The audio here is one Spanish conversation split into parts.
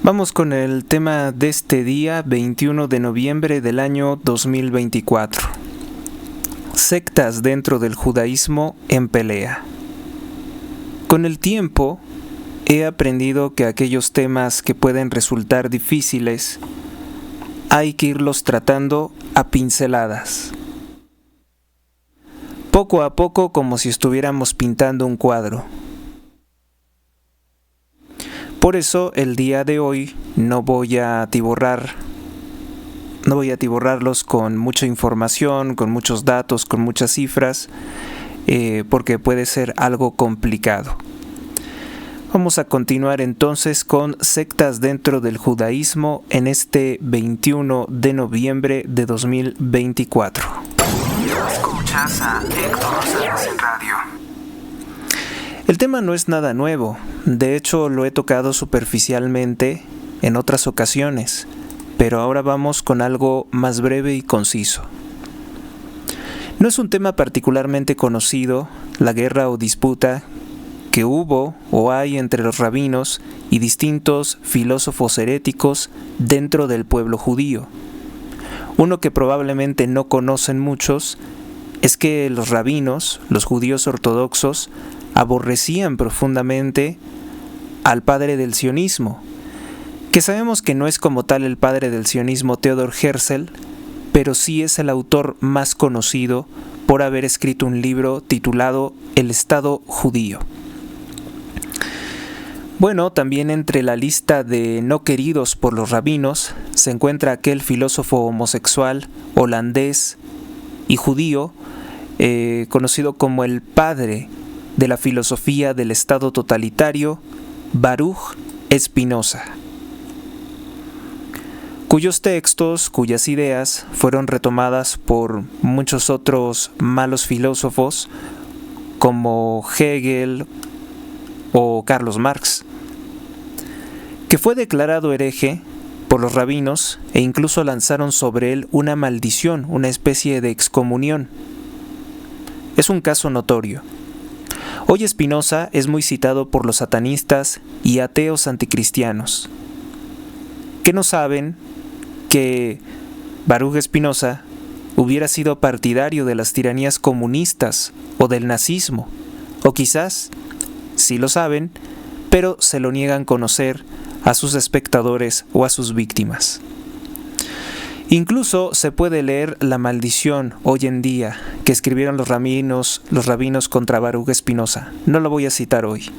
Vamos con el tema de este día, 21 de noviembre del año 2024. Sectas dentro del judaísmo en pelea. Con el tiempo, he aprendido que aquellos temas que pueden resultar difíciles, hay que irlos tratando a pinceladas. Poco a poco, como si estuviéramos pintando un cuadro. Por eso el día de hoy no voy a atiborrarlos con mucha información, con muchos datos, con muchas cifras, porque puede ser algo complicado. Vamos a continuar entonces con sectas dentro del judaísmo en este 21 de noviembre de 2024. Escuchas a Héctor Rosales en radio. El tema no es nada nuevo, de hecho lo he tocado superficialmente en otras ocasiones, pero ahora vamos con algo más breve y conciso. No es un tema particularmente conocido, la guerra o disputa que hubo o hay entre los rabinos y distintos filósofos heréticos dentro del pueblo judío. Uno que probablemente no conocen muchos es que los rabinos, los judíos ortodoxos, aborrecían profundamente al padre del sionismo, que sabemos que no es como tal el padre del sionismo Theodor Herzl, pero sí es el autor más conocido por haber escrito un libro titulado El Estado Judío. Bueno, también entre la lista de no queridos por los rabinos se encuentra aquel filósofo homosexual holandés y judío conocido como el padre de la filosofía del Estado totalitario, Baruch Spinoza, cuyos textos, cuyas ideas fueron retomadas por muchos otros malos filósofos como Hegel o Carlos Marx, que fue declarado hereje por los rabinos e incluso lanzaron sobre él una maldición, una especie de excomunión. Es un caso notorio. Hoy Spinoza es muy citado por los satanistas y ateos anticristianos, que no saben que Baruch Spinoza hubiera sido partidario de las tiranías comunistas o del nazismo, o quizás, sí lo saben, pero se lo niegan conocer a sus espectadores o a sus víctimas. Incluso se puede leer la maldición hoy en día que escribieron los rabinos contra Baruch Spinoza. No lo voy a citar hoy.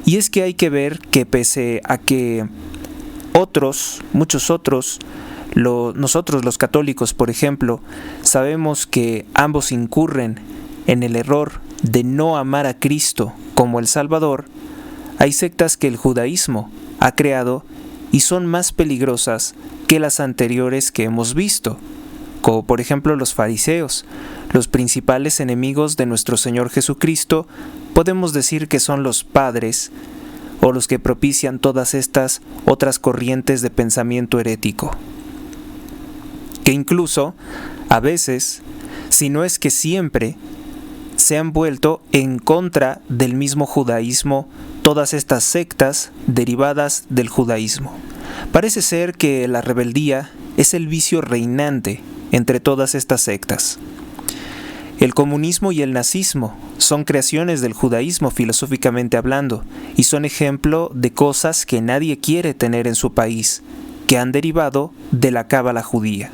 Y es que hay que ver que pese a que muchos otros, nosotros los católicos, por ejemplo, sabemos que ambos incurren en el error de no amar a Cristo como el Salvador, hay sectas que el judaísmo ha creado y son más peligrosas que las anteriores que hemos visto, como por ejemplo los fariseos, los principales enemigos de nuestro Señor Jesucristo. Podemos decir que son los padres o los que propician todas estas otras corrientes de pensamiento herético, que incluso, a veces, si no es que siempre, se han vuelto en contra del mismo judaísmo todas estas sectas derivadas del judaísmo. Parece ser que la rebeldía es el vicio reinante entre todas estas sectas. El comunismo y el nazismo son creaciones del judaísmo filosóficamente hablando y son ejemplo de cosas que nadie quiere tener en su país, que han derivado de la cábala judía.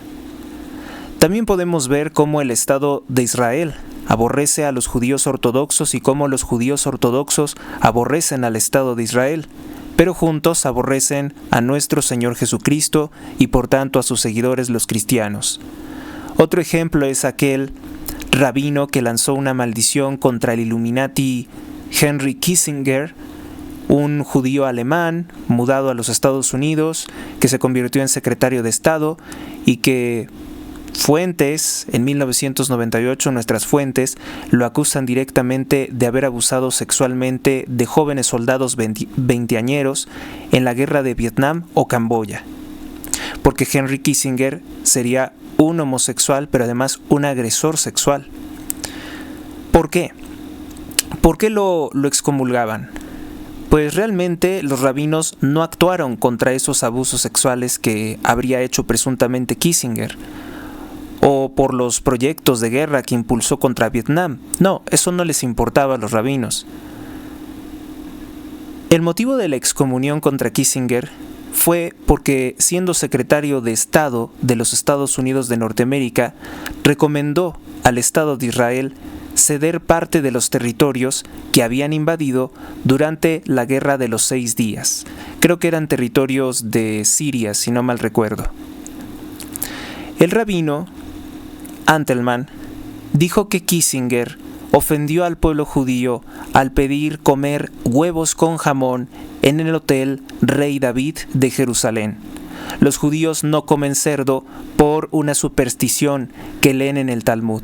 También podemos ver cómo el Estado de Israel aborrece a los judíos ortodoxos y cómo los judíos ortodoxos aborrecen al Estado de Israel, pero juntos aborrecen a nuestro Señor Jesucristo y por tanto a sus seguidores los cristianos. Otro ejemplo es aquel rabino que lanzó una maldición contra el Illuminati Henry Kissinger, un judío alemán mudado a los Estados Unidos que se convirtió en secretario de Estado y que fuentes, en 1998 nuestras fuentes lo acusan directamente de haber abusado sexualmente de jóvenes soldados veinteañeros en la guerra de Vietnam o Camboya, porque Henry Kissinger sería un homosexual pero además un agresor sexual. ¿Por qué? ¿Por qué lo excomulgaban? pues realmente los rabinos no actuaron contra esos abusos sexuales que habría hecho presuntamente Kissinger, o por los proyectos de guerra que impulsó contra Vietnam. No, eso no les importaba a los rabinos. El motivo de la excomunión contra Kissinger fue porque, siendo secretario de Estado de los Estados Unidos de Norteamérica, recomendó al Estado de Israel ceder parte de los territorios que habían invadido durante la Guerra de los 6 días. Creo que eran territorios de Siria, si no mal recuerdo. El rabino Antelman dijo que Kissinger ofendió al pueblo judío al pedir comer huevos con jamón en el Hotel Rey David de Jerusalén. Los judíos no comen cerdo por una superstición que leen en el Talmud.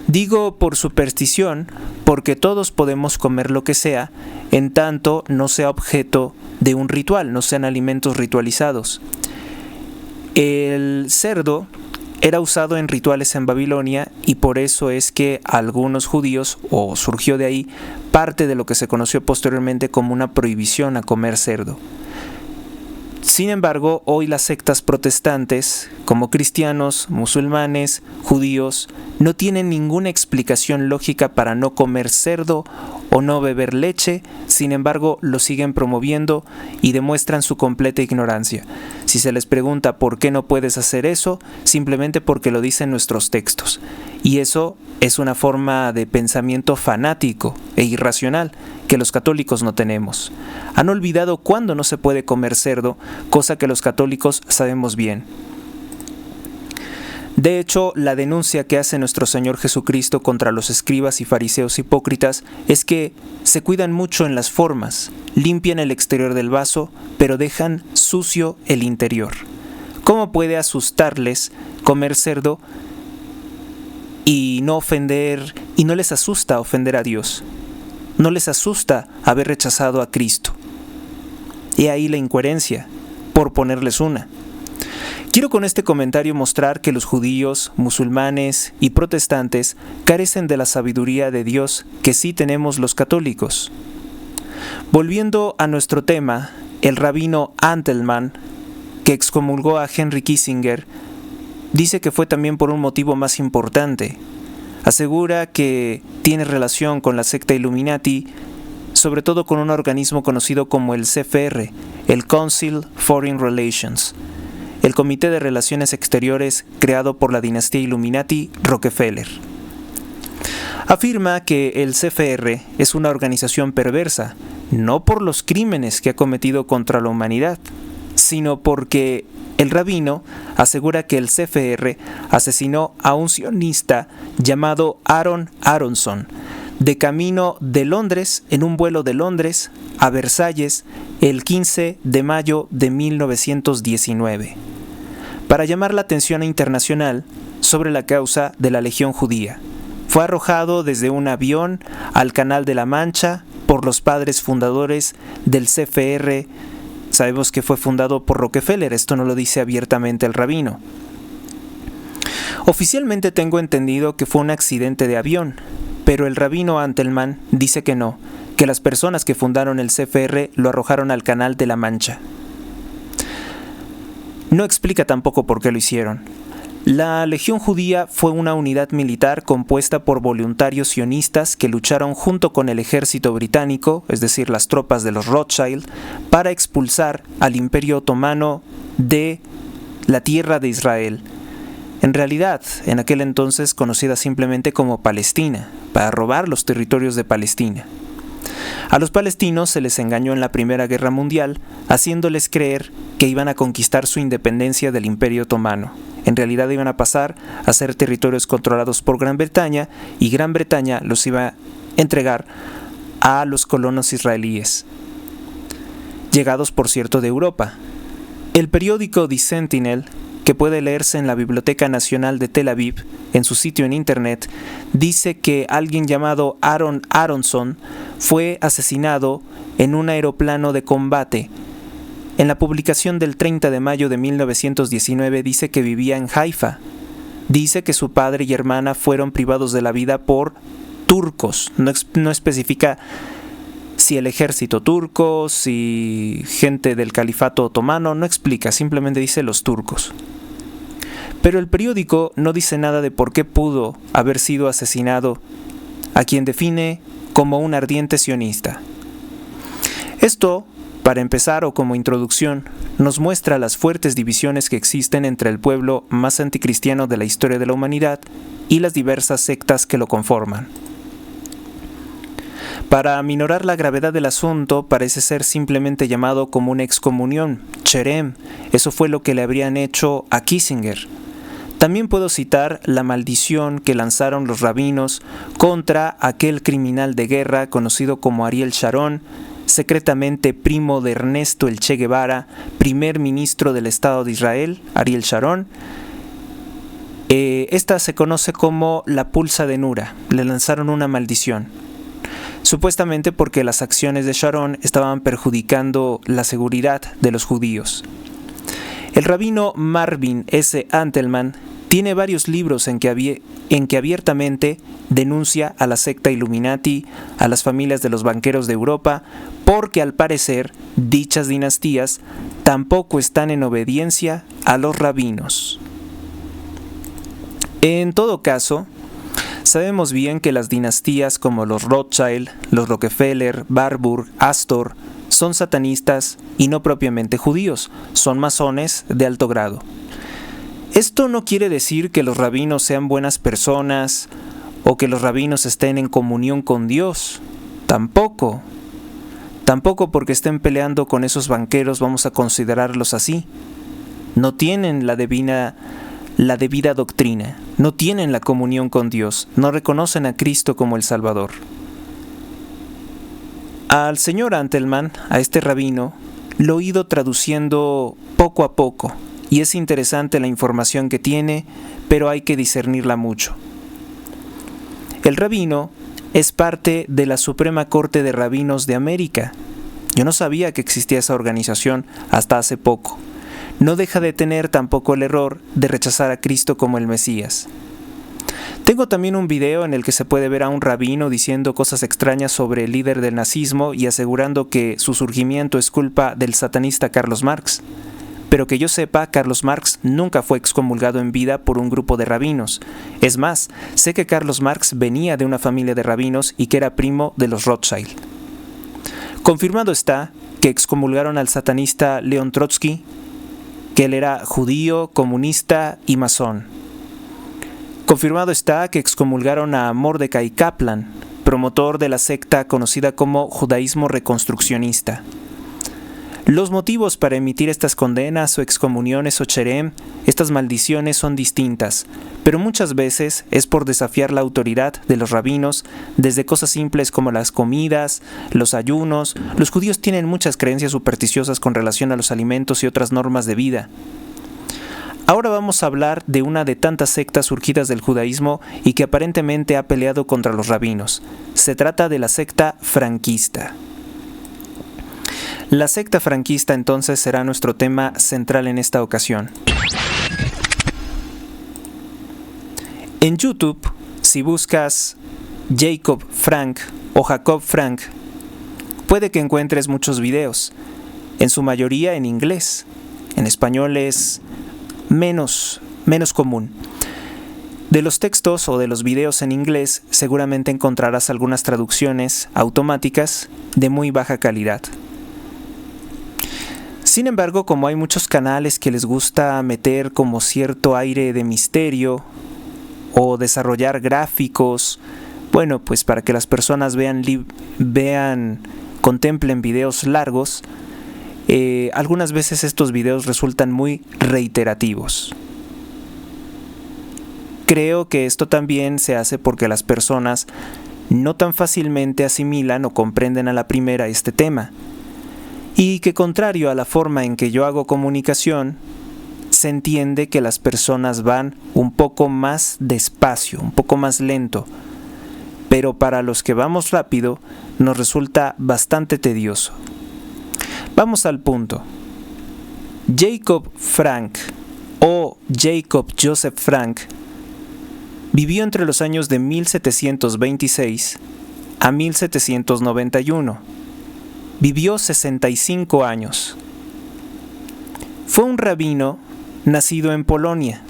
Digo por superstición porque todos podemos comer lo que sea, en tanto no sea objeto de un ritual, no sean alimentos ritualizados. El cerdo era usado en rituales en Babilonia y por eso es que algunos judíos, o surgió de ahí, parte de lo que se conoció posteriormente como una prohibición a comer cerdo. Sin embargo, hoy las sectas protestantes, como cristianos, musulmanes, judíos, no tienen ninguna explicación lógica para no comer cerdo o no beber leche, sin embargo lo siguen promoviendo y demuestran su completa ignorancia. Si se les pregunta por qué no puedes hacer eso, simplemente porque lo dicen nuestros textos. Y eso es una forma de pensamiento fanático e irracional que los católicos no tenemos. Han olvidado cuándo no se puede comer cerdo, cosa que los católicos sabemos bien. De hecho, la denuncia que hace nuestro Señor Jesucristo contra los escribas y fariseos hipócritas es que se cuidan mucho en las formas, limpian el exterior del vaso, pero dejan sucio el interior. ¿Cómo puede asustarles comer cerdo y no les asusta ofender a Dios? No les asusta haber rechazado a Cristo. Y ahí la incoherencia, por ponerles una. Quiero con este comentario mostrar que los judíos, musulmanes y protestantes carecen de la sabiduría de Dios que sí tenemos los católicos. Volviendo a nuestro tema, el rabino Antelman, que excomulgó a Henry Kissinger, dice que fue también por un motivo más importante. Asegura que tiene relación con la secta Illuminati, sobre todo con un organismo conocido como el CFR, el Council Foreign Relations, el Comité de Relaciones Exteriores creado por la dinastía Illuminati Rockefeller. Afirma que el CFR es una organización perversa, no por los crímenes que ha cometido contra la humanidad, sino porque el rabino asegura que el CFR asesinó a un sionista llamado Aaron Aronson, de camino de Londres, en un vuelo de Londres a Versalles, el 15 de mayo de 1919, para llamar la atención internacional sobre la causa de la Legión Judía. Fue arrojado desde un avión al Canal de la Mancha por los padres fundadores del CFR. Sabemos que fue fundado por Rockefeller, esto no lo dice abiertamente el rabino. Oficialmente tengo entendido que fue un accidente de avión, pero el rabino Antelman dice que no, que las personas que fundaron el CFR lo arrojaron al Canal de la Mancha. No explica tampoco por qué lo hicieron. La Legión Judía fue una unidad militar compuesta por voluntarios sionistas que lucharon junto con el ejército británico, es decir, las tropas de los Rothschild, para expulsar al Imperio Otomano de la tierra de Israel. En realidad, en aquel entonces conocida simplemente como Palestina, para robar los territorios de Palestina. A los palestinos se les engañó en la Primera Guerra Mundial, haciéndoles creer que iban a conquistar su independencia del Imperio Otomano. En realidad iban a pasar a ser territorios controlados por Gran Bretaña y Gran Bretaña los iba a entregar a los colonos israelíes, llegados por cierto de Europa. El periódico The Sentinel, que puede leerse en la Biblioteca Nacional de Tel Aviv, en su sitio en internet, dice que alguien llamado Aaron Aronson fue asesinado en un aeroplano de combate. En la publicación del 30 de mayo de 1919 dice que vivía en Haifa. Dice que su padre y hermana fueron privados de la vida por turcos. No especifica si el ejército turco, si gente del califato otomano, no explica, simplemente dice los turcos. Pero el periódico no dice nada de por qué pudo haber sido asesinado a quien define como un ardiente sionista. Esto, para empezar o como introducción, nos muestra las fuertes divisiones que existen entre el pueblo más anticristiano de la historia de la humanidad y las diversas sectas que lo conforman. Para aminorar la gravedad del asunto, parece ser simplemente llamado como una excomunión, cherem. Eso fue lo que le habrían hecho a Kissinger. También puedo citar la maldición que lanzaron los rabinos contra aquel criminal de guerra conocido como Ariel Sharon, secretamente primo de Ernesto el Che Guevara, primer ministro del Estado de Israel, Ariel Sharon. Esta se conoce como la pulsa de Nura. Le lanzaron una maldición, supuestamente porque las acciones de Sharon estaban perjudicando la seguridad de los judíos. El rabino Marvin S. Antelman tiene varios libros en que abiertamente denuncia a la secta Illuminati, a las familias de los banqueros de Europa, porque al parecer dichas dinastías tampoco están en obediencia a los rabinos. En todo caso, sabemos bien que las dinastías como los Rothschild, los Rockefeller, Warburg, Astor, son satanistas y no propiamente judíos, son masones de alto grado. Esto no quiere decir que los rabinos sean buenas personas o que los rabinos estén en comunión con Dios. Tampoco porque estén peleando con esos banqueros vamos a considerarlos así. No tienen la debida doctrina, no tienen la comunión con Dios, no reconocen a Cristo como el Salvador. Al señor Antelman, a este rabino, lo he ido traduciendo poco a poco, y es interesante la información que tiene, pero hay que discernirla mucho. El rabino es parte de la Suprema Corte de Rabinos de América. Yo no sabía que existía esa organización hasta hace poco. No deja de tener tampoco el error de rechazar a Cristo como el Mesías. Tengo también un video en el que se puede ver a un rabino diciendo cosas extrañas sobre el líder del nazismo y asegurando que su surgimiento es culpa del satanista Carlos Marx. Pero que yo sepa, Carlos Marx nunca fue excomulgado en vida por un grupo de rabinos. Es más, sé que Carlos Marx venía de una familia de rabinos y que era primo de los Rothschild. Confirmado está que excomulgaron al satanista León Trotsky, que él era judío, comunista y masón. Confirmado está que excomulgaron a Mordecai Kaplan, promotor de la secta conocida como judaísmo reconstruccionista. Los motivos para emitir estas condenas o excomuniones o cherem, estas maldiciones son distintas, pero muchas veces es por desafiar la autoridad de los rabinos, desde cosas simples como las comidas, los ayunos. Los judíos tienen muchas creencias supersticiosas con relación a los alimentos y otras normas de vida. Ahora vamos a hablar de una de tantas sectas surgidas del judaísmo y que aparentemente ha peleado contra los rabinos. Se trata de la secta franquista. La secta franquista entonces será nuestro tema central en esta ocasión. En YouTube, si buscas Jacob Frank o Jacob Frank, puede que encuentres muchos videos, en su mayoría en inglés. En español es menos común. De los textos o de los videos en inglés, seguramente encontrarás algunas traducciones automáticas de muy baja calidad. Sin embargo, como hay muchos canales que les gusta meter como cierto aire de misterio o desarrollar gráficos, bueno, pues para que las personas contemplen videos largos, algunas veces estos videos resultan muy reiterativos. Creo que esto también se hace porque las personas no tan fácilmente asimilan o comprenden a la primera este tema. Y que contrario a la forma en que yo hago comunicación, se entiende que las personas van un poco más despacio, un poco más lento, pero para los que vamos rápido nos resulta bastante tedioso. Vamos al punto. Jacob Frank o Jacob Joseph Frank vivió entre los años de 1726 a 1791. Vivió 65 años. Fue un rabino nacido en Polonia,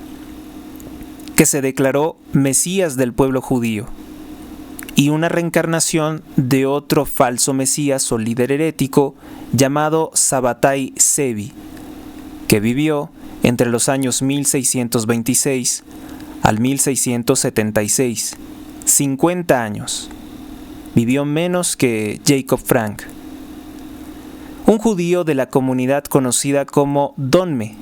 que se declaró Mesías del pueblo judío, y una reencarnación de otro falso Mesías o líder herético llamado Sabbatai Zevi, que vivió entre los años 1626 al 1676, 50 años. Vivió menos que Jacob Frank, un judío de la comunidad conocida como Donme.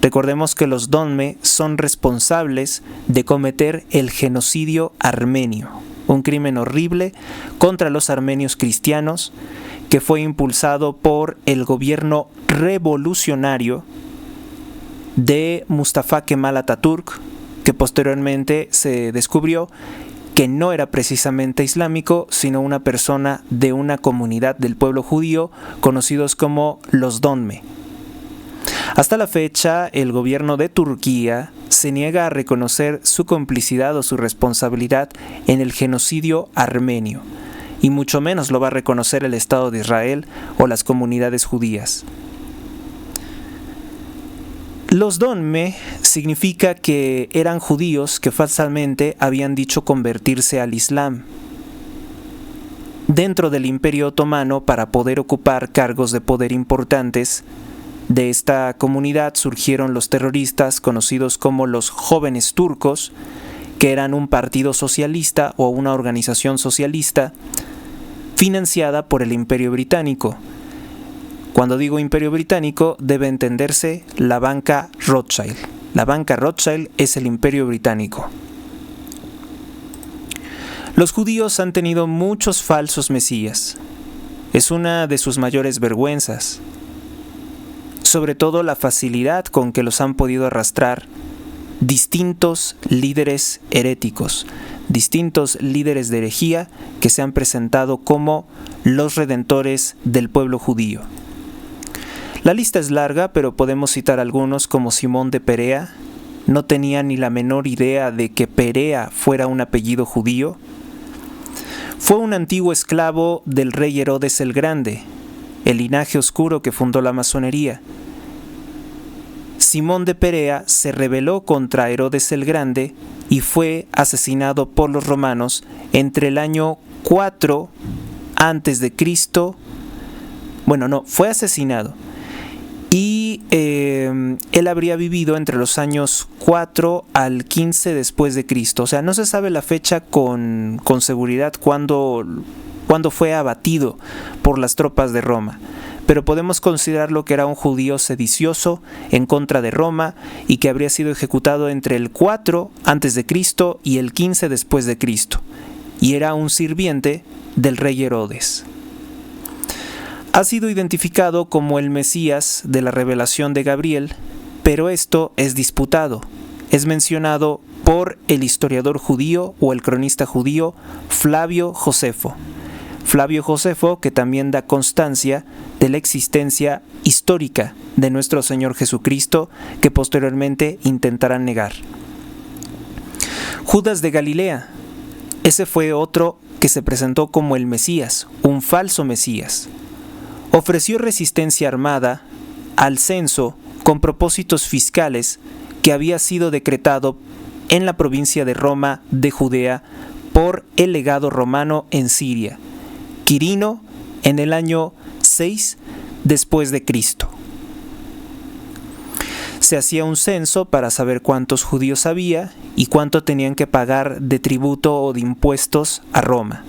Recordemos que los Donme son responsables de cometer el genocidio armenio, un crimen horrible contra los armenios cristianos que fue impulsado por el gobierno revolucionario de Mustafa Kemal Atatürk, que posteriormente se descubrió que no era precisamente islámico, sino una persona de una comunidad del pueblo judío conocidos como los Donme. Hasta la fecha, el gobierno de Turquía se niega a reconocer su complicidad o su responsabilidad en el genocidio armenio, y mucho menos lo va a reconocer el Estado de Israel o las comunidades judías. Los Donme significa que eran judíos que falsamente habían dicho convertirse al Islam dentro del Imperio Otomano para poder ocupar cargos de poder importantes. De esta comunidad surgieron los terroristas conocidos como los Jóvenes Turcos, que eran un partido socialista o una organización socialista financiada por el Imperio Británico. Cuando digo Imperio Británico, debe entenderse la banca Rothschild. La banca Rothschild es el Imperio Británico. Los judíos han tenido muchos falsos mesías. Es una de sus mayores vergüenzas. Sobre todo la facilidad con que los han podido arrastrar distintos líderes heréticos, distintos líderes de herejía que se han presentado como los redentores del pueblo judío. La lista es larga, pero podemos citar algunos como Simón de Perea. No tenía ni la menor idea de que Perea fuera un apellido judío. Fue un antiguo esclavo del rey Herodes el Grande, el linaje oscuro que fundó la masonería. Simón de Perea se rebeló contra Herodes el Grande y fue asesinado por los romanos entre el año 4 antes de Cristo. Fue asesinado. Y él habría vivido entre los años 4 al 15 después de Cristo. O sea, no se sabe la fecha con seguridad cuándo fue abatido por las tropas de Roma. Pero podemos considerarlo que era un judío sedicioso en contra de Roma y que habría sido ejecutado entre el 4 antes de Cristo y el 15 después de Cristo. Y era un sirviente del rey Herodes. Ha sido identificado como el Mesías de la revelación de Gabriel, pero esto es disputado. Es mencionado por el historiador judío o el cronista judío Flavio Josefo. Flavio Josefo, que también da constancia de la existencia histórica de nuestro Señor Jesucristo, que posteriormente intentarán negar. Judas de Galilea, ese fue otro que se presentó como el Mesías, un falso Mesías. Ofreció resistencia armada al censo con propósitos fiscales que había sido decretado en la provincia de Roma de Judea por el legado romano en Siria, Quirino, en el año 6 después de Cristo. Se hacía un censo para saber cuántos judíos había y cuánto tenían que pagar de tributo o de impuestos a Roma.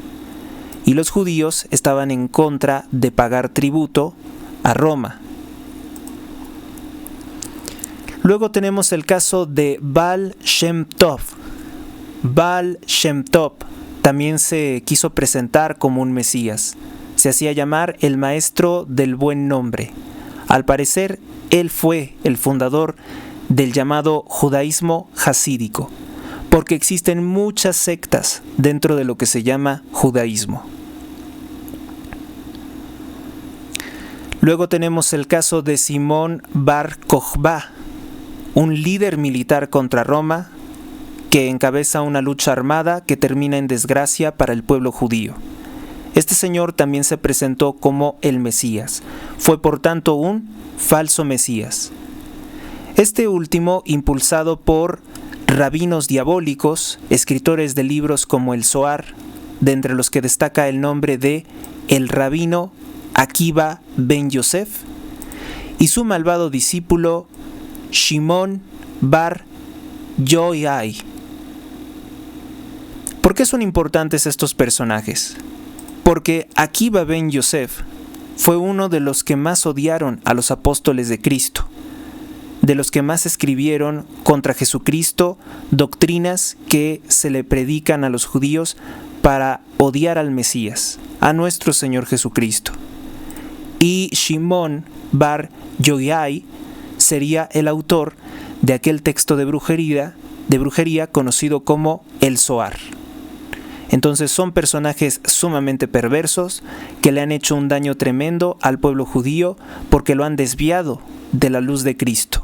Y los judíos estaban en contra de pagar tributo a Roma. Luego tenemos el caso de Baal Shem Tov. Baal Shem Tov también se quiso presentar como un Mesías. Se hacía llamar el maestro del buen nombre. Al parecer, él fue el fundador del llamado judaísmo hasídico, porque existen muchas sectas dentro de lo que se llama judaísmo. Luego tenemos el caso de Simón Bar Kokhba, un líder militar contra Roma que encabeza una lucha armada que termina en desgracia para el pueblo judío. Este señor también se presentó como el Mesías. Fue por tanto un falso Mesías. Este último, impulsado por rabinos diabólicos, escritores de libros como el Zohar, de entre los que destaca el nombre de el rabino Akiva ben Yosef, y su malvado discípulo Shimon bar Yochai. ¿Por qué son importantes estos personajes? Porque Akiva ben Yosef fue uno de los que más odiaron a los apóstoles de Cristo, de los que más escribieron contra Jesucristo doctrinas que se le predican a los judíos para odiar al Mesías, a nuestro Señor Jesucristo. Y Shimon bar Yochai sería el autor de aquel texto de brujería conocido como el Zohar. Entonces son personajes sumamente perversos que le han hecho un daño tremendo al pueblo judío porque lo han desviado de la luz de Cristo.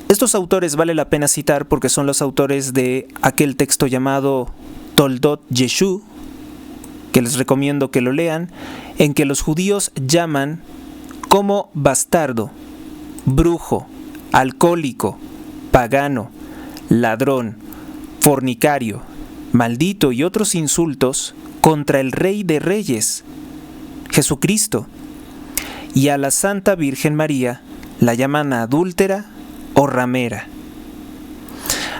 Estos autores vale la pena citar porque son los autores de aquel texto llamado Toldot Yeshu, que les recomiendo que lo lean, en que los judíos llaman como bastardo, brujo, alcohólico, pagano, ladrón, fornicario, maldito y otros insultos contra el Rey de Reyes, Jesucristo, y a la Santa Virgen María la llaman adúltera o ramera.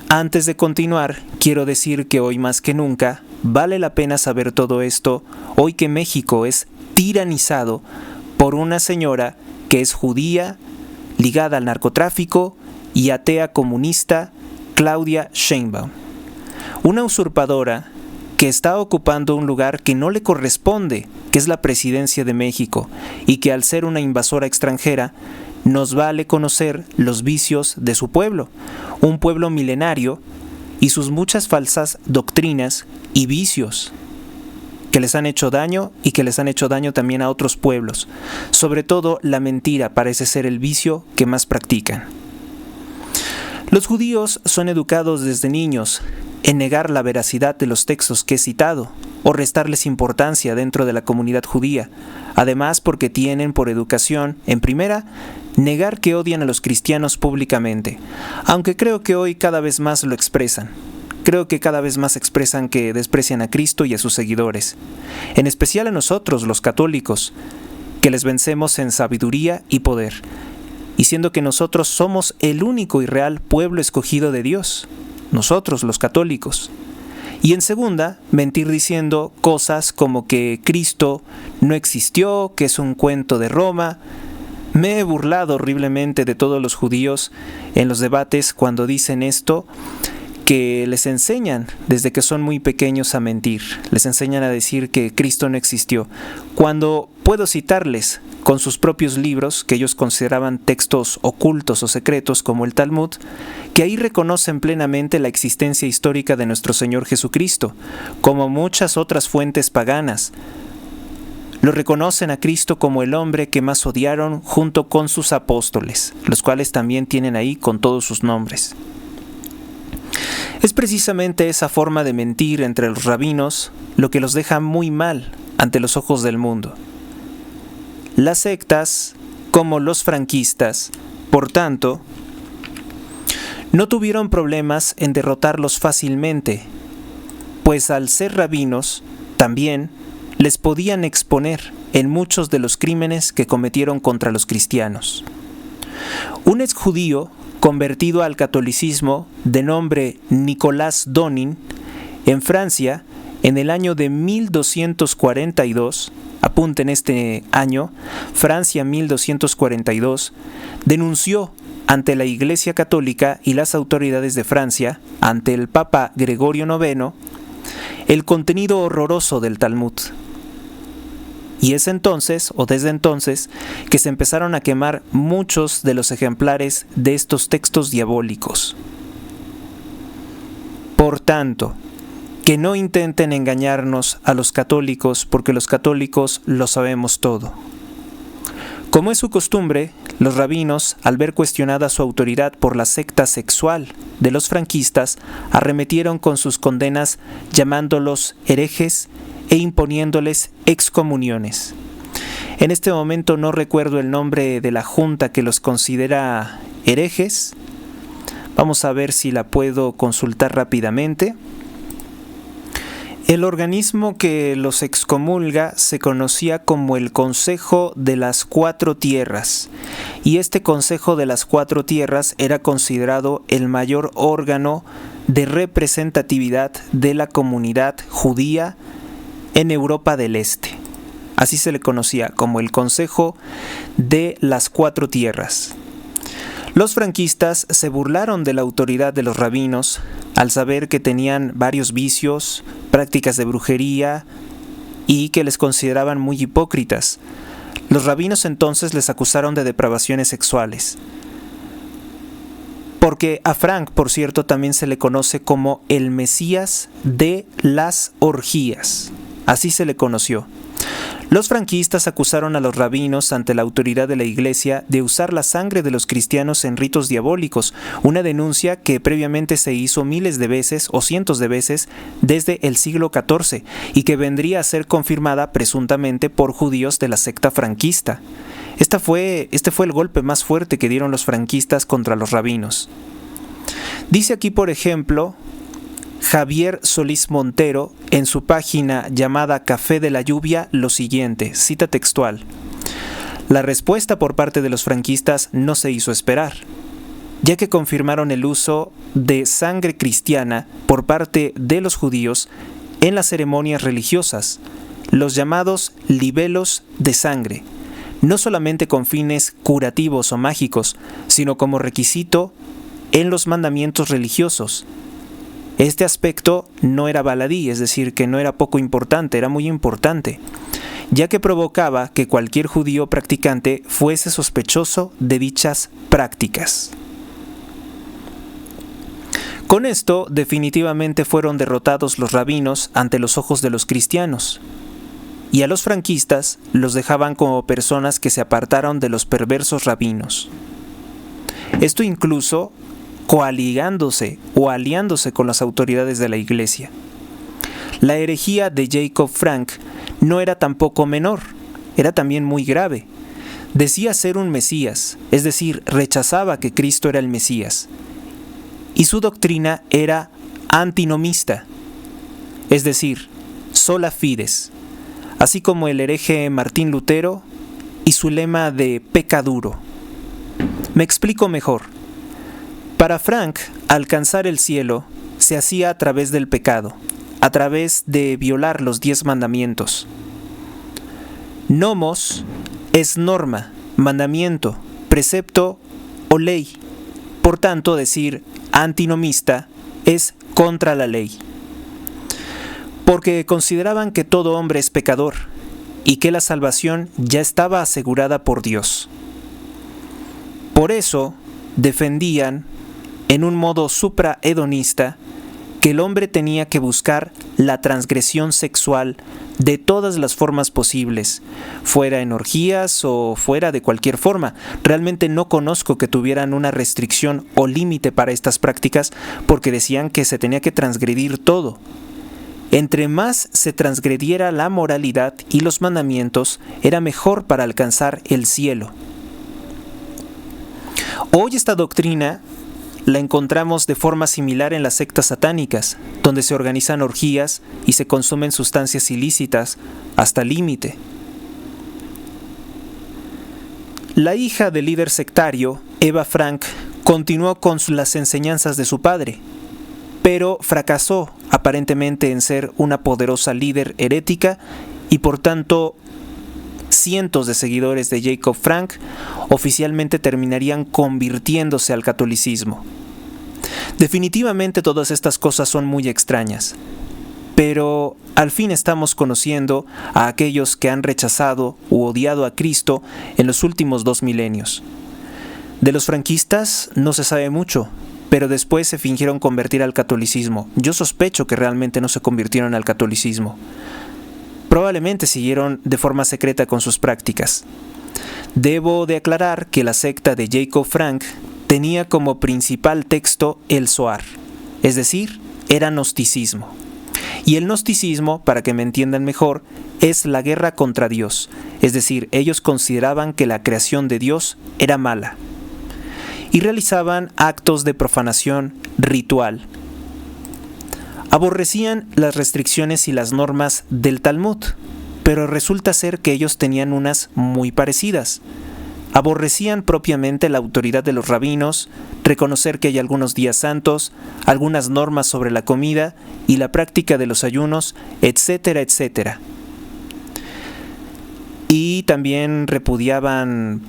Antes de continuar, quiero decir que hoy más que nunca vale la pena saber todo esto, hoy que México es tiranizado por una señora que es judía, ligada al narcotráfico y atea comunista, Claudia Sheinbaum. Una usurpadora que está ocupando un lugar que no le corresponde, que es la presidencia de México, y que al ser una invasora extranjera, nos vale conocer los vicios de su pueblo, un pueblo milenario, y sus muchas falsas doctrinas y vicios que les han hecho daño y que les han hecho daño también a otros pueblos. Sobre todo la mentira parece ser el vicio que más practican. Los judíos son educados desde niños en negar la veracidad de los textos que he citado o restarles importancia dentro de la comunidad judía, además porque tienen por educación, en primera, negar que odian a los cristianos públicamente, aunque creo que hoy cada vez más lo expresan. Creo que cada vez más expresan que desprecian a Cristo y a sus seguidores, en especial a nosotros, los católicos, que les vencemos en sabiduría y poder, y siendo que nosotros somos el único y real pueblo escogido de Dios, nosotros los católicos. Y en segunda, mentir diciendo cosas como que Cristo no existió, que es un cuento de Roma. Me he burlado horriblemente de todos los judíos en los debates cuando dicen esto, que les enseñan desde que son muy pequeños a mentir, les enseñan a decir que Cristo no existió, cuando puedo citarles con sus propios libros, que ellos consideraban textos ocultos o secretos como el Talmud, que ahí reconocen plenamente la existencia histórica de nuestro Señor Jesucristo, como muchas otras fuentes paganas. Lo reconocen a Cristo como el hombre que más odiaron junto con sus apóstoles, los cuales también tienen ahí con todos sus nombres. Es precisamente esa forma de mentir entre los rabinos lo que los deja muy mal ante los ojos del mundo. Las sectas, como los franquistas, por tanto, no tuvieron problemas en derrotarlos fácilmente, pues al ser rabinos, también les podían exponer en muchos de los crímenes que cometieron contra los cristianos. Un exjudío convertido al catolicismo de nombre Nicolás Donin, en Francia, en el año de 1242, apunten este año, Francia 1242, denunció ante la Iglesia Católica y las autoridades de Francia, ante el Papa Gregorio IX, el contenido horroroso del Talmud. Y es entonces, o desde entonces, que se empezaron a quemar muchos de los ejemplares de estos textos diabólicos. Por tanto, que no intenten engañarnos a los católicos, porque los católicos lo sabemos todo. Como es su costumbre, los rabinos, al ver cuestionada su autoridad por la secta sexual de los franquistas, arremetieron con sus condenas llamándolos herejes e imponiéndoles excomuniones. En este momento no recuerdo el nombre de la junta que los considera herejes. Vamos a ver si la puedo consultar rápidamente. El organismo que los excomulga se conocía como el Consejo de las Cuatro Tierras, y este Consejo de las Cuatro Tierras era considerado el mayor órgano de representatividad de la comunidad judía en Europa del Este. Así se le conocía como el Consejo de las Cuatro Tierras. Los franquistas se burlaron de la autoridad de los rabinos al saber que tenían varios vicios, prácticas de brujería y que les consideraban muy hipócritas. Los rabinos entonces les acusaron de depravaciones sexuales. Porque a Frank, por cierto, también se le conoce como el Mesías de las orgías. Así se le conoció. Los franquistas acusaron a los rabinos ante la autoridad de la Iglesia de usar la sangre de los cristianos en ritos diabólicos, una denuncia que previamente se hizo miles de veces o cientos de veces desde el siglo XIV y que vendría a ser confirmada presuntamente por judíos de la secta franquista. Este fue el golpe más fuerte que dieron los franquistas contra los rabinos. Dice aquí, por ejemplo, Javier Solís Montero, en su página llamada Café de la Lluvia, lo siguiente, cita textual: la respuesta por parte de los franquistas no se hizo esperar, ya que confirmaron el uso de sangre cristiana por parte de los judíos en las ceremonias religiosas, los llamados libelos de sangre, no solamente con fines curativos o mágicos, sino como requisito en los mandamientos religiosos. Este aspecto no era baladí, es decir, que no era poco importante, era muy importante, ya que provocaba que cualquier judío practicante fuese sospechoso de dichas prácticas. Con esto, definitivamente fueron derrotados los rabinos ante los ojos de los cristianos, y a los franquistas los dejaban como personas que se apartaron de los perversos rabinos. Esto incluso coaligándose o aliándose con las autoridades de la Iglesia. La herejía de Jacob Frank no era tampoco menor, era también muy grave. Decía ser un Mesías, es decir, rechazaba que Cristo era el Mesías. Y su doctrina era antinomista, es decir, sola fides, así como el hereje Martín Lutero y su lema de pecaduro. Me explico mejor. Para Frank, alcanzar el cielo se hacía a través del pecado, a través de violar los 10 mandamientos. Nomos es norma, mandamiento, precepto o ley. Por tanto, decir antinomista es contra la ley. Porque consideraban que todo hombre es pecador y que la salvación ya estaba asegurada por Dios. Por eso, defendían en un modo suprahedonista que el hombre tenía que buscar la transgresión sexual de todas las formas posibles, fuera en orgías o fuera de cualquier forma. Realmente no conozco que tuvieran una restricción o límite para estas prácticas porque decían que se tenía que transgredir todo. Entre más se transgrediera la moralidad y los mandamientos, era mejor para alcanzar el cielo. Hoy esta doctrina la encontramos de forma similar en las sectas satánicas, donde se organizan orgías y se consumen sustancias ilícitas hasta el límite. La hija del líder sectario, Eva Frank, continuó con las enseñanzas de su padre, pero fracasó aparentemente en ser una poderosa líder herética y por tanto cientos de seguidores de Jacob Frank oficialmente terminarían convirtiéndose al catolicismo. Definitivamente todas estas cosas son muy extrañas, pero al fin estamos conociendo a aquellos que han rechazado u odiado a Cristo en los últimos 2 milenios. De los franquistas no se sabe mucho, pero después se fingieron convertir al catolicismo. Yo sospecho que realmente no se convirtieron al catolicismo. Probablemente siguieron de forma secreta con sus prácticas. Debo de aclarar que la secta de Jacob Frank tenía como principal texto el Zohar, es decir, era gnosticismo. Y el gnosticismo, para que me entiendan mejor, es la guerra contra Dios, es decir, ellos consideraban que la creación de Dios era mala y realizaban actos de profanación ritual. Aborrecían las restricciones y las normas del Talmud, pero resulta ser que ellos tenían unas muy parecidas. Aborrecían propiamente la autoridad de los rabinos, reconocer que hay algunos días santos, algunas normas sobre la comida y la práctica de los ayunos, etcétera, etcétera. Y también repudiaban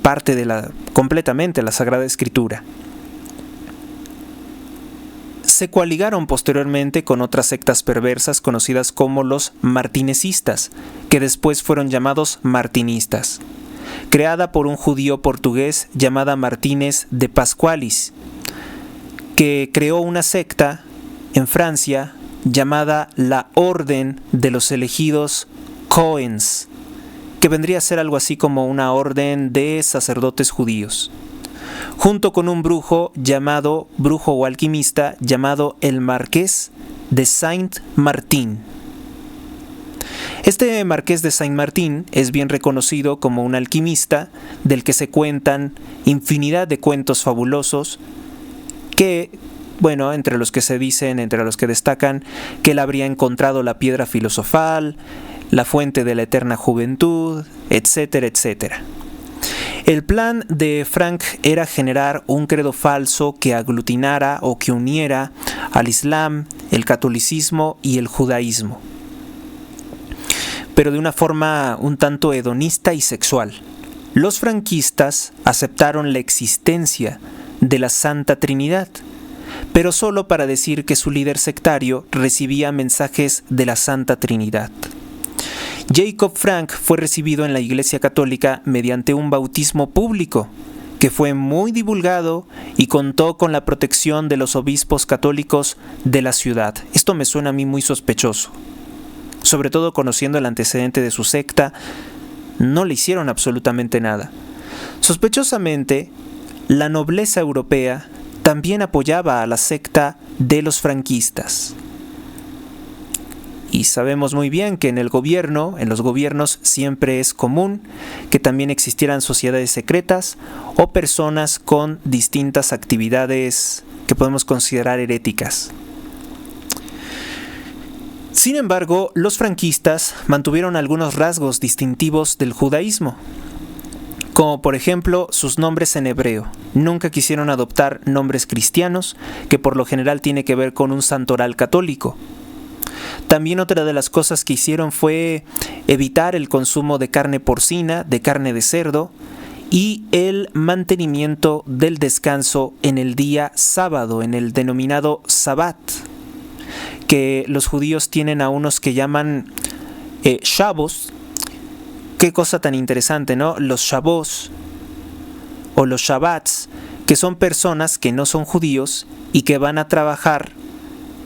completamente la Sagrada Escritura. Se coaligaron posteriormente con otras sectas perversas conocidas como los martinesistas, que después fueron llamados martinistas, creada por un judío portugués llamado Martínez de Pasqualis, que creó una secta en Francia llamada la Orden de los Elegidos Cohens, que vendría a ser algo así como una orden de sacerdotes judíos, junto con un brujo o alquimista llamado el Marqués de Saint-Martin. Este Marqués de Saint-Martin es bien reconocido como un alquimista del que se cuentan infinidad de cuentos fabulosos que, entre los que destacan que él habría encontrado la piedra filosofal, la fuente de la eterna juventud, etcétera, etcétera. El plan de Frank era generar un credo falso que aglutinara o que uniera al Islam, el catolicismo y el judaísmo, pero de una forma un tanto hedonista y sexual. Los franquistas aceptaron la existencia de la Santa Trinidad, pero solo para decir que su líder sectario recibía mensajes de la Santa Trinidad. Jacob Frank fue recibido en la Iglesia Católica mediante un bautismo público, que fue muy divulgado y contó con la protección de los obispos católicos de la ciudad. Esto me suena a mí muy sospechoso, sobre todo conociendo el antecedente de su secta. No le hicieron absolutamente nada. Sospechosamente, la nobleza europea también apoyaba a la secta de los franquistas. Y sabemos muy bien que en los gobiernos siempre es común que también existieran sociedades secretas o personas con distintas actividades que podemos considerar heréticas. Sin embargo, los franquistas mantuvieron algunos rasgos distintivos del judaísmo, como por ejemplo sus nombres en hebreo. Nunca quisieron adoptar nombres cristianos, que por lo general tiene que ver con un santoral católico. También otra de las cosas que hicieron fue evitar el consumo de carne porcina, de carne de cerdo, y el mantenimiento del descanso en el día sábado, en el denominado Sabbat, que los judíos tienen a unos que llaman Shabbos. Qué cosa tan interesante, ¿no? Los Shabbos o los Shabbats, que son personas que no son judíos y que van a trabajar,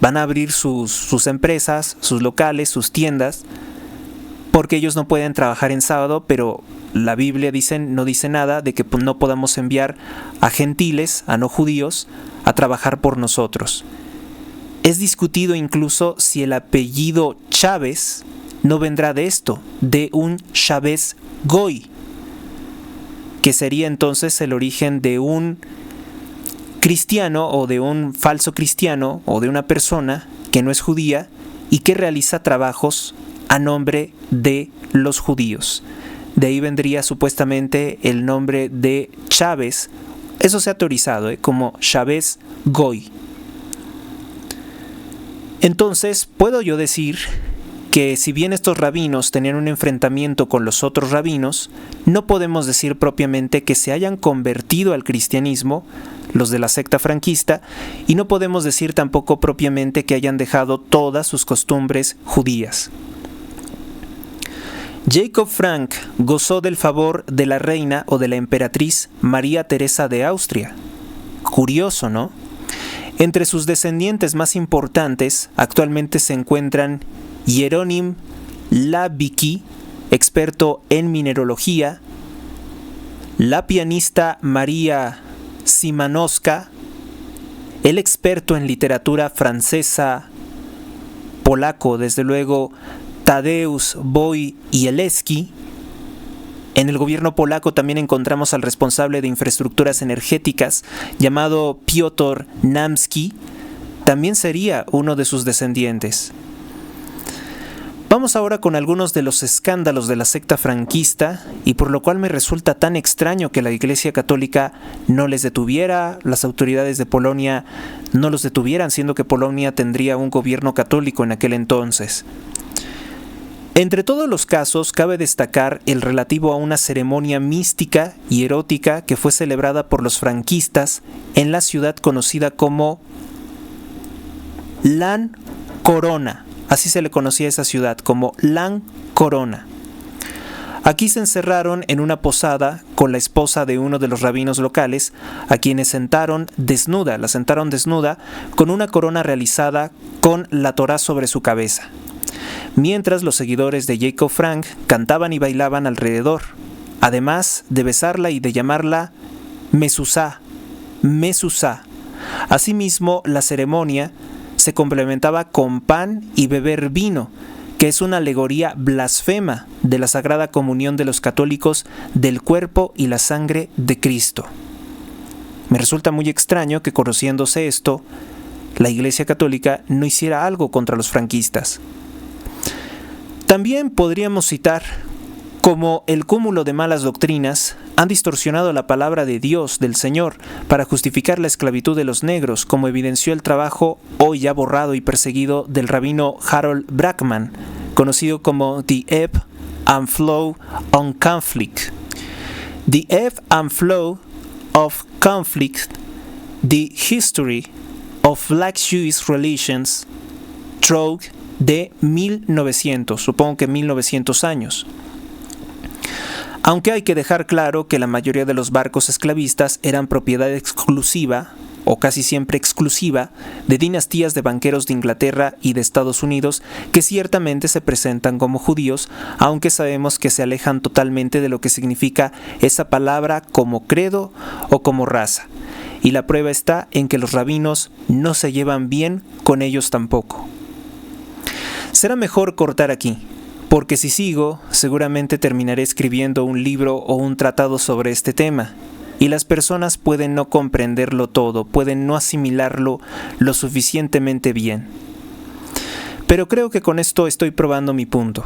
van a abrir sus empresas, sus locales, sus tiendas, porque ellos no pueden trabajar en sábado, pero la Biblia no dice nada de que no podamos enviar a gentiles, a no judíos, a trabajar por nosotros. Es discutido incluso si el apellido Chávez no vendrá de esto, de un Chávez Goy, que sería entonces el origen de un cristiano o de un falso cristiano o de una persona que no es judía y que realiza trabajos a nombre de los judíos. De ahí vendría supuestamente el nombre de Chávez. Eso se ha teorizado como Chávez Goy. Entonces, puedo yo decir que si bien estos rabinos tenían un enfrentamiento con los otros rabinos, no podemos decir propiamente que se hayan convertido al cristianismo, los de la secta franquista, y no podemos decir tampoco propiamente que hayan dejado todas sus costumbres judías. Jacob Frank gozó del favor de la reina o de la emperatriz María Teresa de Austria. Curioso, ¿no? Entre sus descendientes más importantes actualmente se encuentran Hieronym Labicky, experto en mineralogía, la pianista María Szymanowska, el experto en literatura francesa, polaco, desde luego, Tadeusz Wojciechowski. En el gobierno polaco también encontramos al responsable de infraestructuras energéticas, llamado Piotr Namski. También sería uno de sus descendientes. Vamos ahora con algunos de los escándalos de la secta franquista, y por lo cual me resulta tan extraño que la Iglesia Católica no les detuviera, las autoridades de Polonia no los detuvieran, siendo que Polonia tendría un gobierno católico en aquel entonces. Entre todos los casos, cabe destacar el relativo a una ceremonia mística y erótica que fue celebrada por los franquistas en la ciudad conocida como Lan Corona. Así se le conocía a esa ciudad, como Lan Corona. Aquí se encerraron en una posada con la esposa de uno de los rabinos locales, a quienes la sentaron desnuda, con una corona realizada con la Torá sobre su cabeza. Mientras los seguidores de Jacob Frank cantaban y bailaban alrededor, además de besarla y de llamarla Mezuzá, Mezuzá. Asimismo, la ceremonia se complementaba con pan y beber vino, que es una alegoría blasfema de la Sagrada Comunión de los católicos del cuerpo y la sangre de Cristo. Me resulta muy extraño que, conociéndose esto, la Iglesia Católica no hiciera algo contra los franquistas. También podríamos citar cómo el cúmulo de malas doctrinas han distorsionado la palabra de Dios, del Señor, para justificar la esclavitud de los negros, como evidenció el trabajo, hoy ya borrado y perseguido, del rabino Harold Brackman, conocido como The Ebb and Flow on Conflict. The Ebb and Flow of Conflict, The History of Black Jewish Relations, Through de 1900, supongo que 1900 años. Aunque hay que dejar claro que la mayoría de los barcos esclavistas eran propiedad exclusiva, o casi siempre exclusiva, de dinastías de banqueros de Inglaterra y de Estados Unidos que ciertamente se presentan como judíos, aunque sabemos que se alejan totalmente de lo que significa esa palabra como credo o como raza. Y la prueba está en que los rabinos no se llevan bien con ellos tampoco. Será mejor cortar aquí, porque si sigo, seguramente terminaré escribiendo un libro o un tratado sobre este tema, y las personas pueden no comprenderlo todo, pueden no asimilarlo lo suficientemente bien. Pero creo que con esto estoy probando mi punto.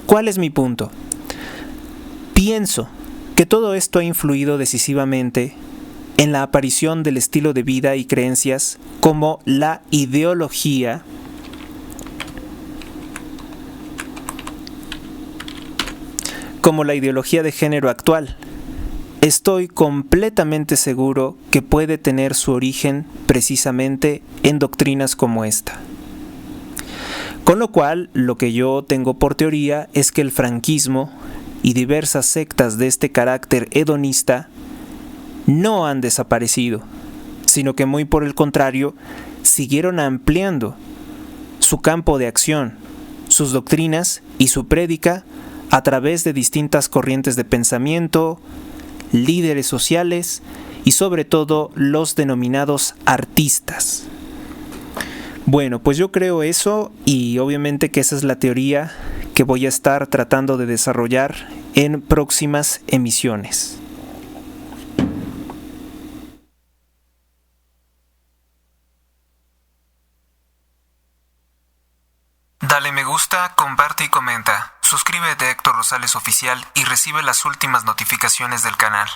¿Cuál es mi punto? Pienso que todo esto ha influido decisivamente en la aparición del estilo de vida y creencias como la ideología de género actual. Estoy completamente seguro que puede tener su origen precisamente en doctrinas como esta. Con lo cual, lo que yo tengo por teoría es que el franquismo y diversas sectas de este carácter hedonista no han desaparecido, sino que muy por el contrario, siguieron ampliando su campo de acción, sus doctrinas y su prédica a través de distintas corrientes de pensamiento, líderes sociales y sobre todo los denominados artistas. Bueno, pues yo creo eso y obviamente que esa es la teoría que voy a estar tratando de desarrollar en próximas emisiones. Dale me gusta, comparte y comenta. Suscríbete a Héctor Rosales Oficial y recibe las últimas notificaciones del canal.